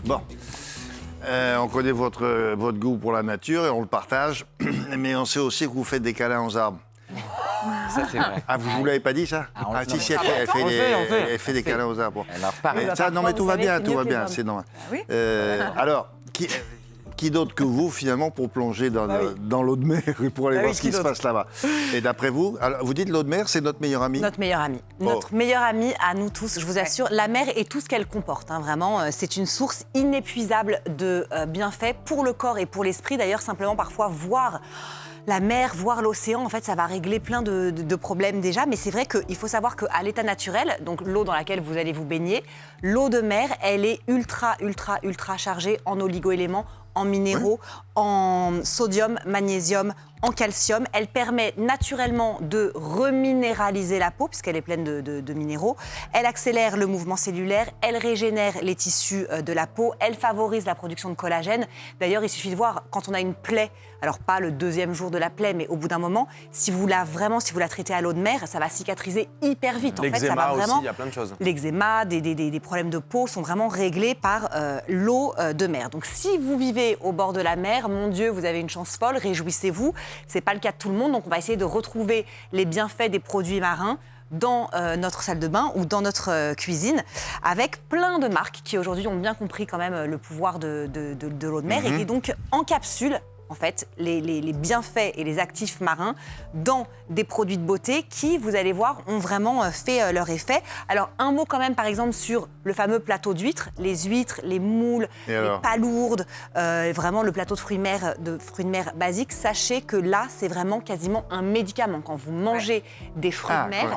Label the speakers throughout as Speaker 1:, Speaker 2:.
Speaker 1: Bon, on connaît votre goût pour la nature et on le partage, mais on sait aussi que vous faites des câlins aux arbres.
Speaker 2: Ça, c'est vrai.
Speaker 1: Ah, vous l'avez pas dit, ça? Si, elle fait des câlins aux arbres.
Speaker 2: Alors, pareil.
Speaker 1: Mais ça, non, mais tout va bien, c'est normal.
Speaker 3: oui.
Speaker 1: Alors, qui d'autre que vous, finalement, pour plonger dans l'eau de mer et pour aller voir ce qui se passe là-bas? Et d'après vous, alors, vous dites l'eau de mer, c'est notre meilleur ami?
Speaker 3: Notre meilleur ami. Notre meilleur ami à nous tous, je vous assure. La mer et tout ce qu'elle comporte, hein, vraiment, c'est une source inépuisable de bienfaits pour le corps et pour l'esprit. D'ailleurs, simplement, parfois, voir la mer, voir l'océan, en fait, ça va régler plein de problèmes déjà. Mais c'est vrai qu'il faut savoir qu'à l'état naturel, donc l'eau dans laquelle vous allez vous baigner, l'eau de mer, elle est ultra chargée en oligo-éléments, en minéraux, en sodium, magnésium, en calcium. Elle permet naturellement de reminéraliser la peau, puisqu'elle est pleine de minéraux. Elle accélère le mouvement cellulaire, elle régénère les tissus de la peau, elle favorise la production de collagène. D'ailleurs, il suffit de voir, quand on a une plaie, alors pas le deuxième jour de la plaie, mais au bout d'un moment, si vous la traitez à l'eau de mer, ça va cicatriser hyper vite. En fait, ça va vraiment,
Speaker 4: aussi, il y a plein de choses.
Speaker 3: L'eczéma, des problèmes de peau sont vraiment réglés par l'eau de mer. Donc si vous vivez au bord de la mer, mon Dieu, vous avez une chance folle, réjouissez-vous. C'est pas le cas de tout le monde, donc on va essayer de retrouver les bienfaits des produits marins dans notre salle de bain ou dans notre cuisine, avec plein de marques qui aujourd'hui ont bien compris quand même le pouvoir de l'eau de mer et qui donc encapsulent en fait les bienfaits et les actifs marins dans des produits de beauté qui, vous allez voir, ont vraiment fait leur effet. Alors un mot quand même par exemple sur le fameux plateau d'huîtres, les moules, les palourdes, vraiment le plateau de fruits de mer basiques. Sachez que là c'est vraiment quasiment un médicament. Quand vous mangez des fruits de mer,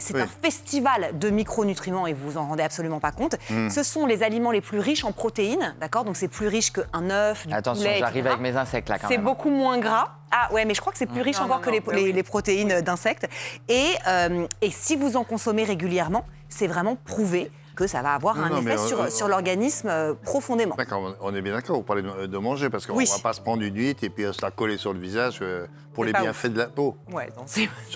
Speaker 3: c'est un festival de micronutriments et vous vous en rendez absolument pas compte. Ce sont les aliments les plus riches en protéines, d'accord? Donc c'est plus riche qu'un œuf, du poulet,
Speaker 2: j'arrive avec mes insectes là quand même.
Speaker 3: C'est beaucoup moins gras. Ah ouais, mais je crois que c'est plus riche encore que les protéines d'insectes. Et si vous en consommez régulièrement, c'est vraiment prouvé que ça va avoir un effet sur l'organisme profondément.
Speaker 1: D'accord, on est bien d'accord, vous parlez de manger, parce qu'on ne va pas se prendre une huître et puis se la coller sur le visage pour les bienfaits de la peau.
Speaker 3: Ouais, non,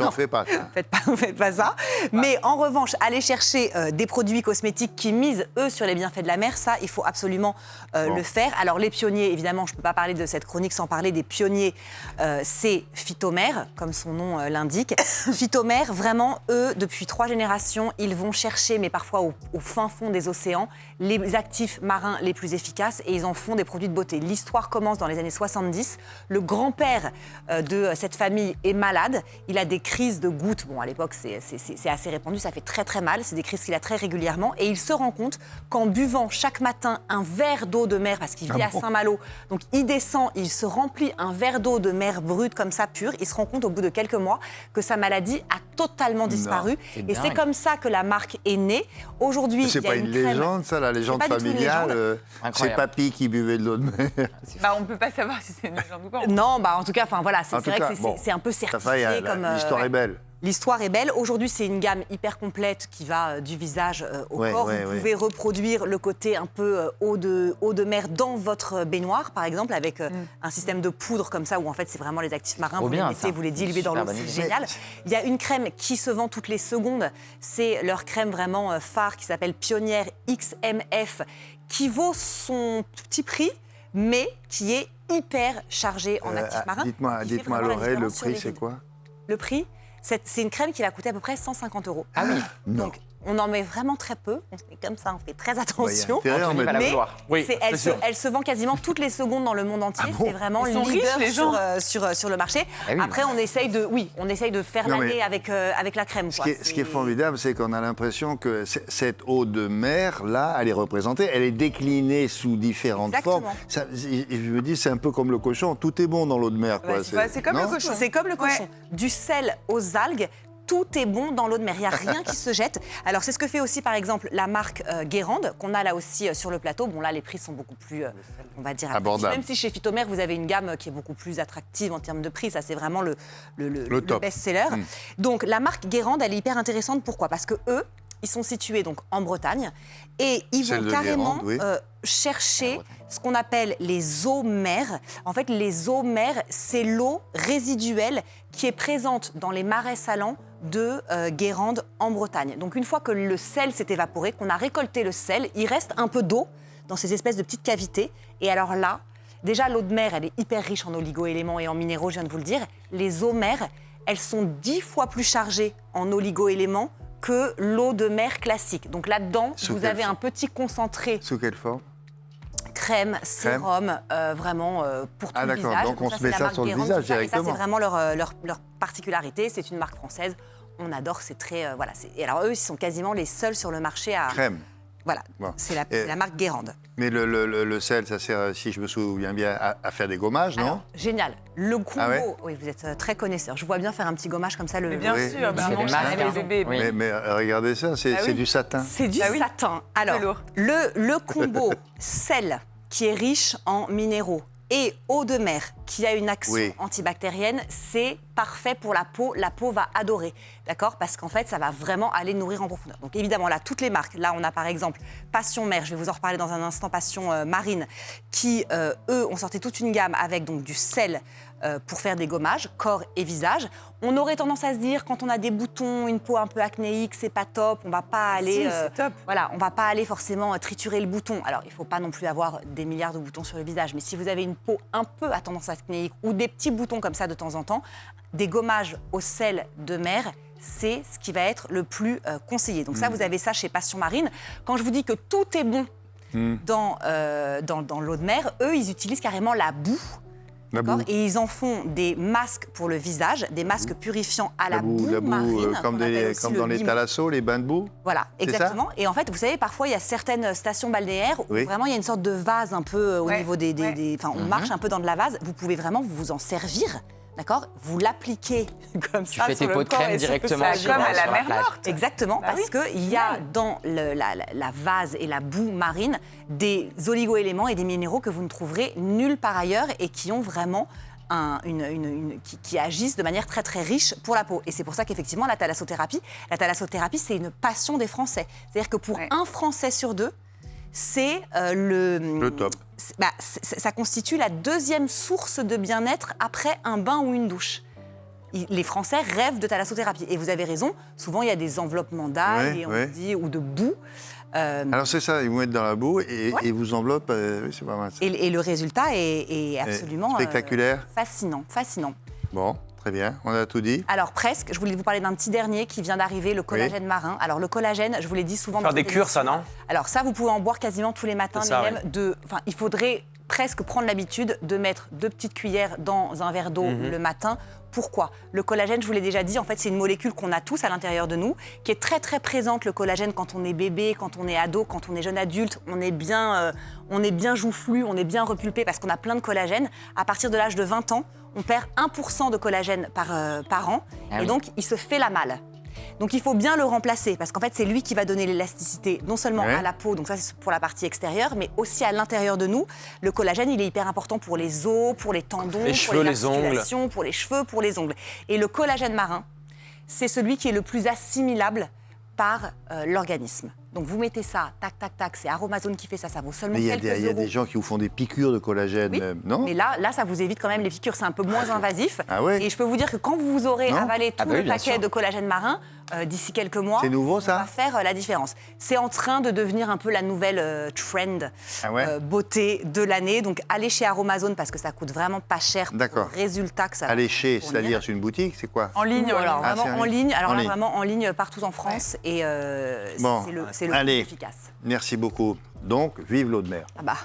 Speaker 1: on ne fait pas ça.
Speaker 3: Faites pas ça. Mais en revanche, aller chercher des produits cosmétiques qui misent, eux, sur les bienfaits de la mer, ça, il faut absolument le faire. Alors, les pionniers, évidemment, je ne peux pas parler de cette chronique sans parler des pionniers. C'est Phytomère, comme son nom l'indique. Phytomère, vraiment, eux, depuis 3 générations, ils vont chercher, mais parfois au fin fond des océans, les actifs marins les plus efficaces et ils en font des produits de beauté. L'histoire commence dans les années 70. Le grand-père de cette famille est malade. Il a des crises de gouttes. Bon, à l'époque, c'est assez répandu. Ça fait très mal. C'est des crises qu'il a très régulièrement. Et il se rend compte qu'en buvant chaque matin un verre d'eau de mer, parce qu'il vit à Saint-Malo, donc il descend, il se remplit un verre d'eau de mer brute comme ça, pure. Il se rend compte au bout de quelques mois que sa maladie a totalement disparu. Et c'est comme ça que la marque est née. Aujourd'hui,
Speaker 1: c'est pas une légende, ça, la légende familiale. C'est papy qui buvait de l'eau de mer.
Speaker 5: On ne peut pas savoir si c'est une légende ou pas.
Speaker 3: Non, en tout cas, c'est vrai que c'est un peu certifié comme.
Speaker 1: L'histoire est belle.
Speaker 3: L'histoire est belle. Aujourd'hui, c'est une gamme hyper complète qui va du visage au corps. Vous pouvez reproduire le côté un peu eau de mer dans votre baignoire, par exemple, avec un système de poudre comme ça, où en fait, c'est vraiment les actifs marins. Vous les mettez, vous les diluez dans l'eau, c'est génial. Il y a une crème qui se vend toutes les secondes. C'est leur crème vraiment phare qui s'appelle Pionnière XMF, qui vaut son petit prix, mais qui est hyper chargée en actifs marins.
Speaker 1: Dites-moi à l'oreille, le prix, c'est quoi?
Speaker 3: Le prix, c'est une crème qui va coûter à peu près 150 €.
Speaker 2: Ah oui.
Speaker 3: Donc, on en met vraiment très peu. On se met comme ça, on fait très attention.
Speaker 2: Oui,
Speaker 3: elle se vend quasiment toutes les secondes dans le monde entier. C'est vraiment leader sur le marché. Après, on essaye de faire l'année avec la crème.
Speaker 1: Ce qui est formidable, c'est qu'on a l'impression que cette eau de mer, là, elle est représentée, elle est déclinée sous différentes formes. Ça, je me dis, c'est un peu comme le cochon. Tout est bon dans l'eau de mer.
Speaker 5: C'est comme le cochon.
Speaker 3: C'est comme le cochon. Du sel aux algues. Tout est bon dans l'eau de mer, il n'y a rien qui se jette. Alors c'est ce que fait aussi par exemple la marque Guérande, qu'on a là aussi sur le plateau. Bon là les prix sont beaucoup plus, on va dire,
Speaker 1: abordables.
Speaker 3: Même si chez Phytomère vous avez une gamme qui est beaucoup plus attractive en termes de prix, ça c'est vraiment le best-seller. Donc la marque Guérande, elle est hyper intéressante, pourquoi? Parce que eux, ils sont situés donc en Bretagne et ils
Speaker 1: Celle
Speaker 3: vont
Speaker 1: de
Speaker 3: carrément
Speaker 1: Guérande, oui.
Speaker 3: chercher ce qu'on appelle les eaux mères. En fait, les eaux mères, c'est l'eau résiduelle qui est présente dans les marais salants de Guérande en Bretagne. Donc une fois que le sel s'est évaporé, qu'on a récolté le sel, il reste un peu d'eau dans ces espèces de petites cavités. Et alors là, déjà l'eau de mer, elle est hyper riche en oligo-éléments et en minéraux, je viens de vous le dire. Les eaux mères, elles sont 10 fois plus chargées en oligo-éléments que l'eau de mer classique. Donc là-dedans, vous avez un petit concentré.
Speaker 1: Sous quelle forme?
Speaker 3: Crème, sérum, vraiment pour tout le visage.
Speaker 1: Ah d'accord, donc on se met ça sur le visage directement.
Speaker 3: Et ça, c'est vraiment leur particularité. C'est une marque française. On adore, c'est très... voilà. Et alors eux, ils sont quasiment les seuls sur le marché à...
Speaker 1: Crème.
Speaker 3: Voilà, bon. C'est la marque Guérande.
Speaker 1: Mais le sel, ça sert, si je me souviens bien, à faire des gommages, non?
Speaker 3: Alors, génial. Le combo, oui, vous êtes très connaisseur. Je vois bien faire un petit gommage comme ça.
Speaker 5: Mais bien sûr,
Speaker 2: les
Speaker 5: bébés.
Speaker 1: Oui. Mais regardez ça, c'est du satin.
Speaker 3: C'est du satin. Alors, le combo sel, qui est riche en minéraux, et eau de mer, qui a une action antibactérienne, c'est parfait pour la peau. La peau va adorer, d'accord? Parce qu'en fait, ça va vraiment aller nourrir en profondeur. Donc évidemment, là, toutes les marques. Là, on a par exemple Passion Mer, je vais vous en reparler dans un instant, Passion Marine, qui, eux, ont sorti toute une gamme avec donc, du sel pour faire des gommages, corps et visage. On aurait tendance à se dire, quand on a des boutons, une peau un peu acnéique, c'est pas top, on va pas aller...
Speaker 5: c'est top.
Speaker 3: Voilà, on va pas aller forcément triturer le bouton. Alors, il faut pas non plus avoir des milliards de boutons sur le visage, mais si vous avez une peau un peu à tendance acnéique ou des petits boutons comme ça de temps en temps, des gommages au sel de mer, c'est ce qui va être le plus conseillé. Donc ça, vous avez ça chez Passion Marine. Quand je vous dis que tout est bon dans l'eau de mer, eux, ils utilisent carrément la boue. Et ils en font des masques pour le visage, des masques purifiants à la boue marine.
Speaker 1: Comme dans les thalassos, les bains de boue.
Speaker 3: Voilà, exactement. Et en fait, vous savez, parfois, il y a certaines stations balnéaires où vraiment il y a une sorte de vase un peu au niveau des... Enfin, on marche un peu dans de la vase. Vous pouvez vraiment vous en servir. D'accord? Vous l'appliquez comme ça.
Speaker 2: Tu fais tes pots de crème directement
Speaker 5: comme à la mer morte.
Speaker 3: Exactement, parce qu'il y a dans la vase et la boue marine des oligo-éléments et des minéraux que vous ne trouverez nulle part ailleurs et qui ont vraiment qui agissent de manière très très riche pour la peau. Et c'est pour ça qu'effectivement la thalassothérapie, c'est une passion des Français. C'est-à-dire que pour un Français sur deux, c'est
Speaker 1: le top.
Speaker 3: Ça constitue la deuxième source de bien-être après un bain ou une douche. Les Français rêvent de thalassothérapie. Et vous avez raison, souvent il y a des enveloppements d'algues ou de boue.
Speaker 1: Alors c'est ça, ils vous mettent dans la boue et ils vous enveloppent, c'est pas mal.
Speaker 3: Et le résultat est absolument
Speaker 1: spectaculaire.
Speaker 3: Fascinant.
Speaker 1: Bon. Très bien, on a tout dit.
Speaker 3: Alors presque, je voulais vous parler d'un petit dernier qui vient d'arriver, le collagène marin. Alors le collagène, je vous l'ai dit souvent...
Speaker 4: Faire des cures, ça, non?
Speaker 3: Alors ça, vous pouvez en boire quasiment tous les matins, mais même il faudrait presque prendre l'habitude de mettre 2 petites cuillères dans un verre d'eau le matin. Pourquoi? Le collagène, je vous l'ai déjà dit, en fait, c'est une molécule qu'on a tous à l'intérieur de nous, qui est très très présente, le collagène, quand on est bébé, quand on est ado, quand on est jeune adulte, on est bien joufflu, on est bien repulpé parce qu'on a plein de collagène. À partir de l'âge de 20 ans, on perd 1% de collagène par an, et donc il se fait la malle. Donc il faut bien le remplacer, parce qu'en fait c'est lui qui va donner l'élasticité, non seulement à la peau, donc ça c'est pour la partie extérieure, mais aussi à l'intérieur de nous. Le collagène, il est hyper important pour les os, pour les tendons, pour les articulations, pour les cheveux, pour les ongles. Et le collagène marin, c'est celui qui est le plus assimilable par l'organisme. Donc vous mettez ça, tac, tac, tac, c'est Aromazone qui fait ça, ça vaut seulement quelques euros.
Speaker 1: Il y a des gens qui vous font des piqûres de collagène, non?
Speaker 3: Mais là, ça vous évite quand même les piqûres, c'est un peu moins invasif.
Speaker 1: Ah ouais.
Speaker 3: Et je peux vous dire que quand vous aurez avalé tout le paquet de collagène marin, d'ici quelques mois,
Speaker 1: c'est nouveau, ça
Speaker 3: va faire la différence. C'est en train de devenir un peu la nouvelle trend beauté de l'année. Donc allez chez Aromazone parce que ça coûte vraiment pas cher pour le résultat que ça va
Speaker 1: Allez chez, c'est-à-dire c'est une boutique, c'est quoi?
Speaker 3: En ligne, alors vraiment en ligne. Alors là, vraiment en ligne partout en France. Et c'est le plus efficace.
Speaker 1: Merci beaucoup. Donc, vive l'eau de mer.
Speaker 3: Ah bah.